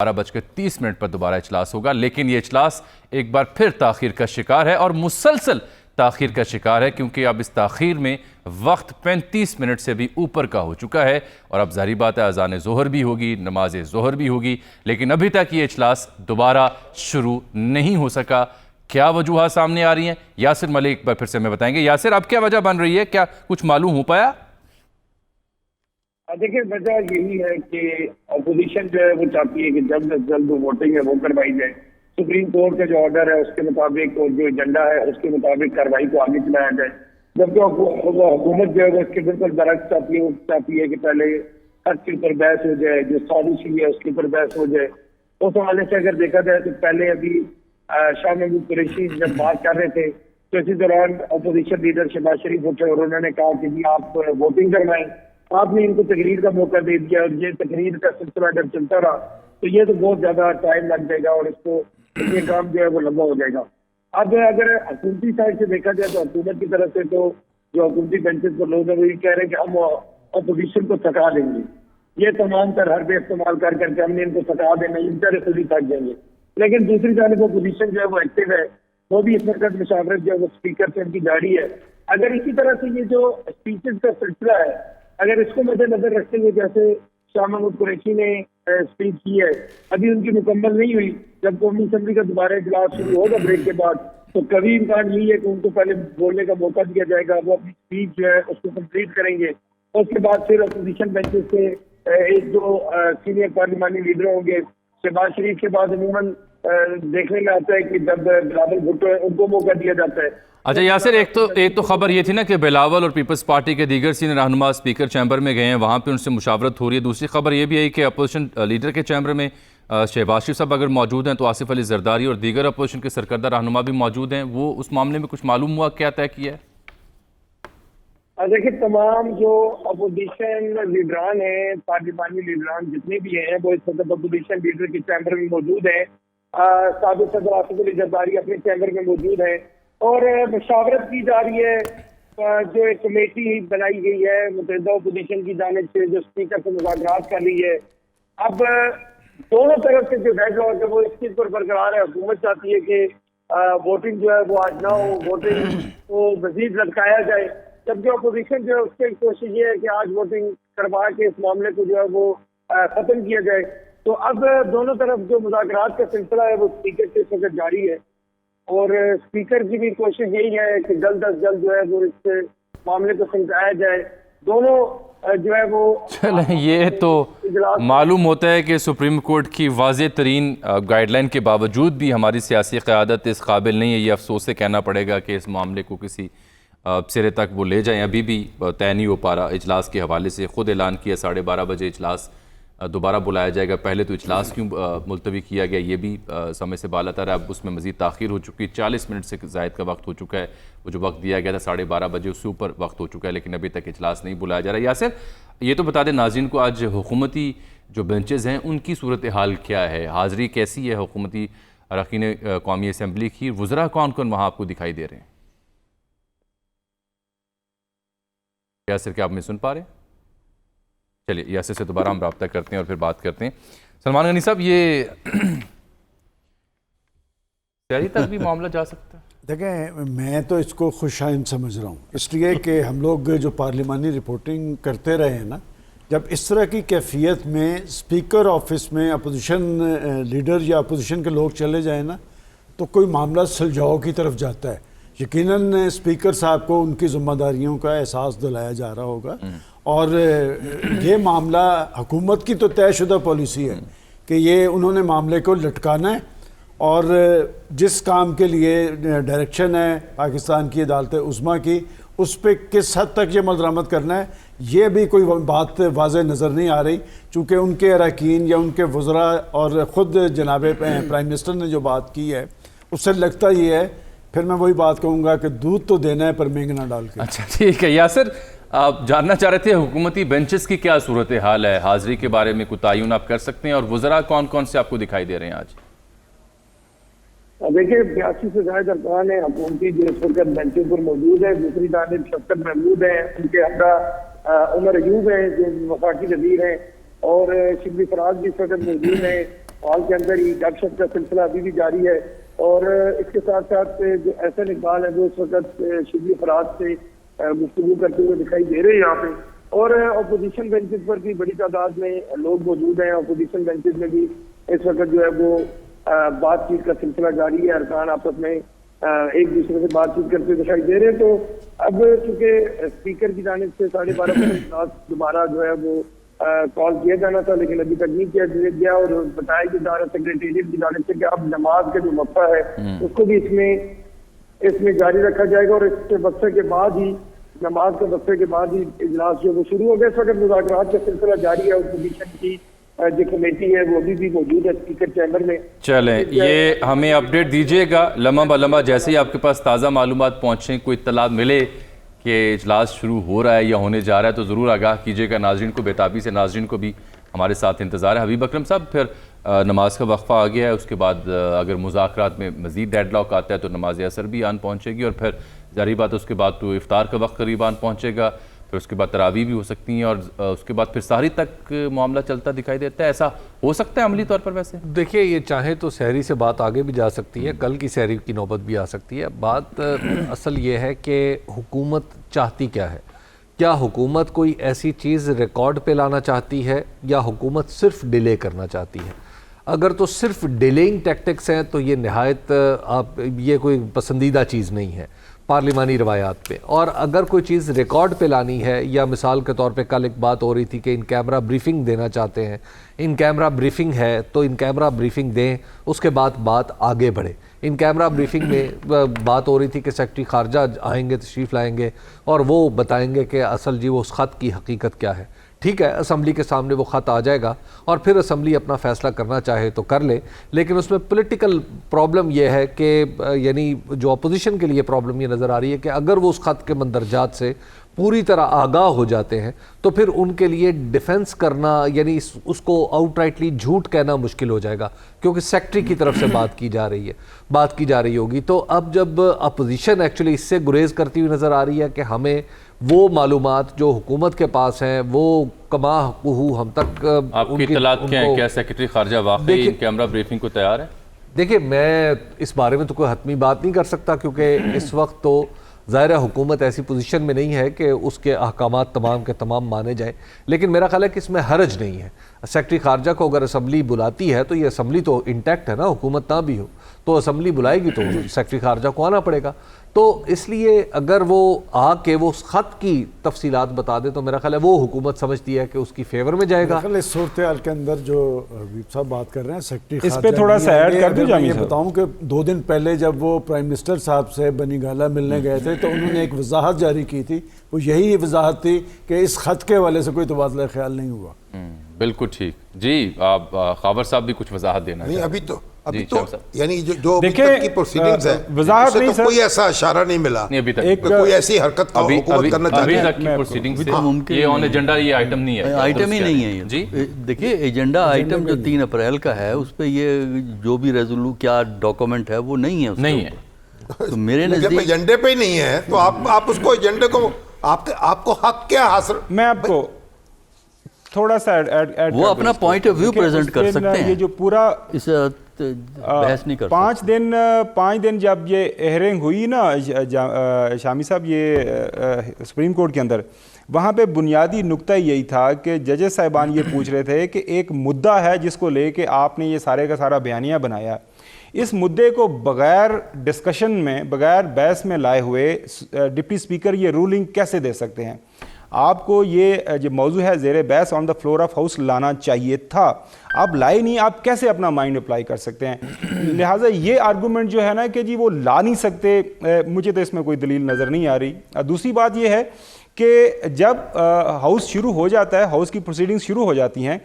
12:30 पर दोबारा इजलास होगा, लेकिन ये इजलास एक बार फिर ताखीर का शिकार है और मुसलसल ताखीर का शिकार है, क्योंकि अब इस ताखीर में वक्त 35 मिनट से भी ऊपर का हो चुका है। और अब जाहिर बात है अज़ान ज़ोहर भी होगी, नमाज ज़ोहर भी होगी, लेकिन अभी तक ये इजलास दोबारा शुरू नहीं हो सका। क्या वजूहात सामने आ रही हैं, यासिर मलिक एक बार फिर से हमें बताएंगे। यासिर, अब क्या वजह बन रही है, क्या कुछ मालूम हो पाया? देखिए, वजह यही है कि अपोजिशन जो है वो चाहती है कि जल्द से जल्द वोटिंग है वो करवाई जाए। सुप्रीम कोर्ट का जो ऑर्डर है उसके मुताबिक और जो एजेंडा है उसके मुताबिक कार्रवाई को आगे चलाया जाए, जबकि हुकूमत जो है वो इसके बिल्कुल बरक्स चाहती है कि पहले हर चीज पर बहस हो जाए, जो साजिश हुई है उसके ऊपर बहस हो जाए। उस हवाले से अगर देखा जाए तो पहले अभी शाह महमूद कुरैशी जब बात कर रहे थे तो इसी दौरान अपोजिशन लीडर शहबाज शरीफ उठे और उन्होंने कहा कि जी आप वोटिंग करवाएं। आपने इनको तकरीर का मौका दे दिया और ये तकरीर का सिलसिला अगर चलता रहा तो ये तो बहुत ज्यादा टाइम लग जाएगा और इसको ये काम जो है वो लंबा हो जाएगा। अब अगर हुकूमती साइड से देखा जाए तो हुकूमत की तरफ से तो जो हुकूमती बेंचेस पर लोग हैं वो ये कह रहे हैं कि हम अपोजिशन को थका देंगे, ये तमाम तर हरबे इस्तेमाल कर करके हमने इनको थका देना, इन तरह खुद ही थक जाएंगे। लेकिन दूसरी जानब अपोजिशन जो है वो एक्टिव है, वो भी इस वक्त मुशावरत जो है वो स्पीकर से इनकी जारी है। अगर इसी तरह से ये जो स्पीचेस का सिलसिला है अगर इसको मद्देनजर रखते हुए, जैसे शाह महमूद कुरैशी ने स्पीच की है, अभी उनकी मुकम्मल नहीं हुई, जब कौमी असम्बली का दोबारा इजलास शुरू होगा ब्रेक के बाद तो कभी इम्कान यही है कि उनको पहले बोलने का मौका दिया जाएगा, वो अपनी स्पीच जो है उसको कंप्लीट करेंगे और उसके बाद फिर अपोजिशन बेंचेस से एक जो सीनियर पार्लिमानी लीडर होंगे, शहबाज शरीफ के बाद अमूमन देखने में आता है कि जब बिलावल भुट्टो है उनको मौका दिया जाता है। अच्छा यासिर, एक तो खबर ये थी ना कि बिलावल और पीपल्स पार्टी के दीगर सीनियर रहनुमा स्पीकर चैम्बर में गए हैं, वहाँ पे उनसे मुशावरत हो रही है। दूसरी खबर ये भी है कि अपोजिशन लीडर के चैम्बर में शहबाज शरीफ साहब अगर मौजूद हैं तो आसिफ अली जरदारी और दीगर अपोजिशन के सरकर्दा रहनुमा भी मौजूद हैं। वो उस मामले में कुछ मालूम हुआ, क्या तय किया है? देखिए, तमाम जो अपोजिशन लीडरान हैं, पार्लिमानी लीडरान जितने भी हैं वो इस वक्त अपोजिशन लीडर के चैम्बर में मौजूद हैं। साबिक सदर आसिफ अली जरदारी अपने चैम्बर में मौजूद हैं और मुशावरत की जा रही है। जो एक कमेटी बनाई गई है मुतहदा अपोजिशन की जानिब से जो स्पीकर से मुज़ाकरात कर रही है। अब दोनों तरफ से जो डेडलॉक है वो इस चीज पर बरकरार है। हुकूमत चाहती है कि वोटिंग जो है वो आज ना हो, वोटिंग को मजीद लटकाया जाए, जबकि अपोजिशन जो है उसकी कोशिश ये है कि आज वोटिंग करवा के इस मामले को जो है वो खत्म किया जाए। तो अब दोनों तरफ जो मुज़ाकरात का सिलसिला है वो स्पीकर से इस वक्त जारी है और स्पीकर की भी कोशिश यही है कि जल्द अज जल्द जो है वो इस मामले को समझाया जाए। दोनों जो है वो चलें, ये तो मालूम होता है कि सुप्रीम कोर्ट की वाज़ेह तरीन गाइडलाइन के बावजूद भी हमारी सियासी क़यादत इस काबिल नहीं है। ये अफसोस से कहना पड़ेगा कि इस मामले को किसी सिरे तक वो ले जाएं। अभी भी तय नहीं हो पा रहा। इजलास के हवाले से ख़ुद ऐलान किया 12:30 बजे इजलास दोबारा बुलाया जाएगा। पहले तो इजलास क्यों मुलतवी किया गया ये भी समय से बालातर है। अब उसमें मज़ीद ताख़ीर हो चुकी है, 40 मिनट से ज़ायद का वक्त हो चुका है। वो जो वक्त दिया गया था 12:30 बजे उससे ऊपर वक्त हो चुका है, लेकिन अभी तक इजलास नहीं बुलाया जा रहा। यासिर, ये तो बता दें नाज़रीन को, आज हुकूमती जो बेंचेज़ हैं उनकी सूरत हाल क्या है, हाज़िरी कैसी है हुकूमती अरकान कौमी असम्बली की, वज़रा कौन कौन वहाँ आपको दिखाई दे रहे हैं? यासिर, क्या आप में सुन पा रहे हैं? चलिए यासिर से दोबारा हम रब्ता करते हैं और फिर बात करते हैं। सलमान गनी साहब, ये तैयारी तक भी मामला जा सकता है? देखें, मैं तो इसको खुशाइन समझ रहा हूँ, इसलिए कि हम लोग जो पार्लिमानी रिपोर्टिंग करते रहे हैं ना, जब इस तरह की कैफियत में स्पीकर ऑफिस में अपोजिशन लीडर या अपोजिशन के लोग चले जाए ना तो कोई मामला सुलझाव की तरफ जाता है। यकीनन स्पीकर साहब को उनकी जिम्मेदारियों का एहसास दिलाया जा रहा होगा और ये मामला हुकूमत की तो तयशुदा पॉलिसी है कि ये उन्होंने मामले को लटकाना है और जिस काम के लिए डायरेक्शन है पाकिस्तान की अदालत उज़्मा की, उस पर किस हद तक ये मलदरामद करना है ये भी कोई बात वाज़ेह नज़र नहीं आ रही। चूँकि उनके अरकान या उनके वज़रा और ख़ुद जनाब प्राइम मिनिस्टर ने जो बात की है उससे लगता ये है, फिर मैं वही बात कहूँगा कि दूध तो देना है पर मेंग ना डाल के। अच्छा ठीक है यासिर, आप जानना चाह रहे थे हुकूमती बेंचेस की क्या सूरत हाल है, हाज़िरी के बारे में कुछ तायुन आप कर सकते हैं और वज़रा कौन कौन से आपको दिखाई दे रहे हैं आज? देखिए, 82 से ज़ायद अरकान है हुकूमती जो इस वक्त बेंचों पर मौजूद है। दूसरी जानिब शफकत महमूद है, उनके हमरा उमर अयूब है जो वफाकी वज़ीर हैं और शिबली फराज भी इस वक्त मौजूद है। हॉल के अंदर ही गपशप का सिलसिला अभी भी जारी है। और इसके साथ साथ जो एहसन इकबाल है वो इस वक्त शिबली फराज से गुफ्तगू करते हुए दिखाई दे रहे हैं यहाँ पे। और अपोजिशन बेंचेस पर भी बड़ी तादाद में लोग मौजूद हैं। अपोजिशन बेंचेस में भी इस वक्त जो है वो बातचीत का सिलसिला जारी है। अरकान आपस में एक दूसरे से बातचीत करते दिखाई दे रहे हैं। तो अब चूंकि स्पीकर की जानिब से 12:30 बजे दोबारा जो है वो कॉल किया जाना था, लेकिन अभी तक नहीं किया गया। और बताया कि जा रहा सेक्रेटेरिएट की जानिब से कि अब नमाज का जो वक्फा है उसको भी इसमें जारी रखा जाएगा। और इसके वक्फे के बाद ही, नमाज के वक्फे के बाद ही इजलास जो वो शुरू हो गया। इस वक्त मुज़ाकरात का सिलसिला जारी है। अपोजिशन की जो कमेटी है वो अभी भी मौजूद है स्पीकर चैम्बर में। चलें, ये हमें अपडेट दीजिएगा लम्हा ब लम्हा, जैसे ही आपके पास ताज़ा मालूमात पहुँचें, कोई इत्तलात मिले कि इजलास शुरू हो रहा है या होने जा रहा है तो ज़रूर आगाह कीजिएगा नाज़रीन को। बेताबी से नाज़रीन को भी हमारे साथ इंतज़ार है। हबीब अकरम साहब, फिर नमाज का वक्फा आ गया है, उसके बाद अगर मुज़ाकरात में मज़ीद डेडलॉक आता है तो नमाज असर भी आन पहुँचेगी, और फिर जारी बात उसके बाद तो इफ्तार का वक्त करीब आन पहुँचेगा, फिर उसके बाद तरावी भी हो सकती हैं, और उसके बाद फिर सहरी तक मामला चलता दिखाई देता है। ऐसा हो सकता है अमली तौर पर? वैसे देखिए, ये चाहे तो सहरी से बात आगे भी जा सकती है, कल की सहरी की नौबत भी आ सकती है। बात असल ये है कि हुकूमत चाहती क्या है। क्या हुकूमत कोई ऐसी चीज़ रिकॉर्ड पे लाना चाहती है या हुकूमत सिर्फ डिले करना चाहती है? अगर तो सिर्फ डिलेइंग टैक्टिक्स हैं तो ये नहायत ये कोई पसंदीदा चीज़ नहीं है पार्लिमानी रवायात पे। और अगर कोई चीज़ रिकॉर्ड पे लानी है, या मिसाल के तौर पे कल एक बात हो रही थी कि इन कैमरा ब्रीफिंग देना चाहते हैं, इन कैमरा ब्रीफिंग है तो इन कैमरा ब्रीफिंग दें, उसके बाद बात आगे बढ़े। इन कैमरा ब्रीफिंग में बात हो रही थी कि सेक्रेटरी खारजा आएंगे, तशरीफ़ लाएंगे और वो बताएंगे कि असल जी वो उस ख़त की हकीकत क्या है। ठीक है, असम्बली के सामने वो ख़त आ जाएगा और फिर असम्बली अपना फ़ैसला करना चाहे तो कर ले, लेकिन उसमें पॉलिटिकल प्रॉब्लम ये है कि यानी जो अपोजिशन के लिए प्रॉब्लम ये नज़र आ रही है कि अगर वो उस ख़त के मंदरजात से पूरी तरह आगाह हो जाते हैं तो फिर उनके लिए डिफेंस करना, यानी उसको आउटराइटली झूठ कहना मुश्किल हो जाएगा, क्योंकि सेक्रेटरी की तरफ से बात की जा रही होगी। तो अब जब अपोजिशन एक्चुअली इससे गुरेज करती हुई नज़र आ रही है कि हमें वो मालूमात जो हुकूमत के पास हैं वो कमा हम तक आपकी इत्तलात क्या है? क्या सेक्रेटरी खारजा वाकई इन कैमरा ब्रीफिंग को तैयार है? देखिए, मैं इस बारे में तो कोई हतमी बात नहीं कर सकता, क्योंकि इस वक्त तो ज़ाहिर है हुकूमत ऐसी पोजीशन में नहीं है कि उसके अहकामात तमाम के तमाम माने जाएं, लेकिन मेरा ख्याल है कि इसमें हरज नहीं है। सेक्रेटरी खारजा को अगर असम्बली बुलाती है तो ये असम्बली तो इंटैक्ट है ना, हुकूमत ना भी हो तो असम्बली बुलाएगी तो सेक्रेटरी खारजा को आना पड़ेगा। तो इसलिए अगर वो आके वो उस ख़त की तफसीलात बता दे तो मेरा ख्याल है वो हुकूमत समझती है कि उसकी फेवर में जाएगा। इस सूरत हाल के अंदर जो हबीब साहब बात कर रहे हैं, सेक्रेटरी इस पे थोड़ा सा ऐड कर दूं जामी साहब। बताऊं कि 2 दिन पहले जब वो प्राइम मिनिस्टर साहब से बनी गाला मिलने गए थे तो उन्होंने एक वजाहत जारी की थी। वो यही वजाहत थी कि इस ख़त के हवाले से कोई तबादला ख्याल नहीं हुआ। बिल्कुल ठीक जी। आप खावर साहब भी कुछ वजाहत देना नहीं? अभी तो यानी जो अभी देखिए, तक की प्रोसीडिंग्स है, वजाहत नहीं सर, कोई ऐसा इशारा नहीं मिला अभी तक एक कोई ऐसी हरकत का हुकूमत करना चाहती है। अभी तक की प्रोसीडिंग्स से ये ऑन एजेंडा ये आइटम नहीं है, आइटम ही नहीं है ये। जी देखिए, एजेंडा आइटम जो 3 अप्रैल का है उस पर ये जो भी रेजोल्यू क्या डॉक्यूमेंट है वो नहीं है, नहीं है। तो मेरे जब नजदीक एजेंडे पे ही नहीं है तो आप उसको एजेंडे को आपको हक क्या हासिल? मैं आपको थोड़ा सा ऐड वो अपना पॉइंट ऑफ व्यू प्रेजेंट कर सकते हैं। ये जो पूरा इस बहस नहीं कर 5 दिन जब ये हेयरिंग हुई ना शामी साहब, ये सुप्रीम कोर्ट के अंदर, वहाँ पे बुनियादी नुक्ता यही था कि जजेस साहिबान ये पूछ रहे थे कि एक मुद्दा है जिसको लेके आपने ये सारे का सारा बयानिया बनाया, इस मुद्दे को बगैर डिस्कशन में, बगैर बहस में लाए हुए डिप्टी स्पीकर ये रूलिंग कैसे दे सकते हैं? आपको ये जो मौजू है ज़ेरे बहस on the floor of house लाना चाहिए था, आप लाए नहीं। आप कैसे अपना माइंड अप्लाई कर सकते हैं? लिहाजा ये आर्गूमेंट जो है ना कि जी वो ला नहीं सकते, मुझे तो इसमें कोई दलील नज़र नहीं आ रही। दूसरी बात ये है कि जब हाउस शुरू हो जाता है, हाउस की प्रोसीडिंग्स शुरू हो जाती हैं,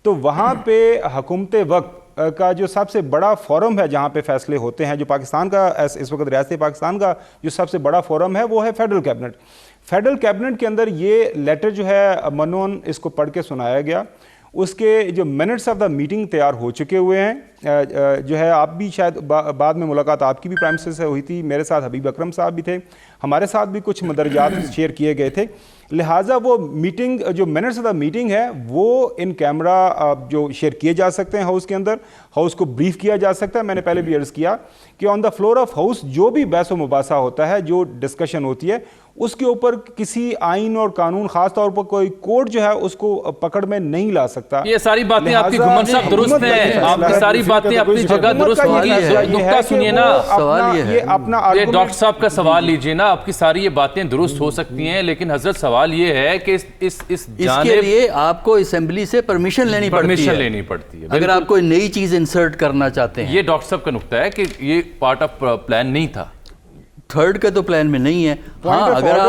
तो वहाँ पे हुकूमत वक्त का जो सबसे बड़ा फोरम है जहाँ पे फैसले होते हैं, जो पाकिस्तान का इस वक्त रियासत पाकिस्तान का जो सबसे बड़ा फोरम है वो है फेडरल कैबिनेट। फेडरल कैबिनेट के अंदर ये लेटर जो है मनोन इसको पढ़ के सुनाया गया, उसके जो मिनट्स ऑफ द मीटिंग तैयार हो चुके हुए हैं जो है आप भी शायद बाद में मुलाकात आपकी भी प्राइम मिनिस्टर से हुई थी, मेरे साथ हबीब अकरम साहब भी थे, हमारे साथ भी कुछ मदरजात शेयर किए गए थे। लिहाजा वो मीटिंग जो मिनट्स ऑफ द मीटिंग है वो इन कैमरा जो शेयर किए जा सकते हैं हाउस के अंदर, हाउस को ब्रीफ किया जा सकता है। मैंने पहले भी अर्ज़ किया कि on the floor of house जो भी बहस व मुबासा होता है, जो डिस्कशन होती है, उसके ऊपर किसी आइन और कानून, खास तौर पर कोई कोर्ट जो है उसको पकड़ में नहीं ला सकता। ये सारी बातें आपकी घुमन साहब दुरुस्त हैं, आपकी सारी बातें अपनी जगह दुरुस्त होती है। नुक्ता सुनिए ना, सवाल ये है, अपना ये डॉक्टर साहब का सवाल लीजिए ना, आपकी सारी ये बातें दुरुस्त हो सकती हैं, लेकिन हजरत सवाल ये है कि इसके लिए आपको असेंबली से परमिशन लेनी पड़ती है अगर आप कोई नई चीज इंसर्ट करना चाहते हैं। ये डॉक्टर साहब का नुक्ता है कि ये पार्ट ऑफ प्लान नहीं था, थर्ड का तो प्लान में नहीं है। हाँ, अगर आप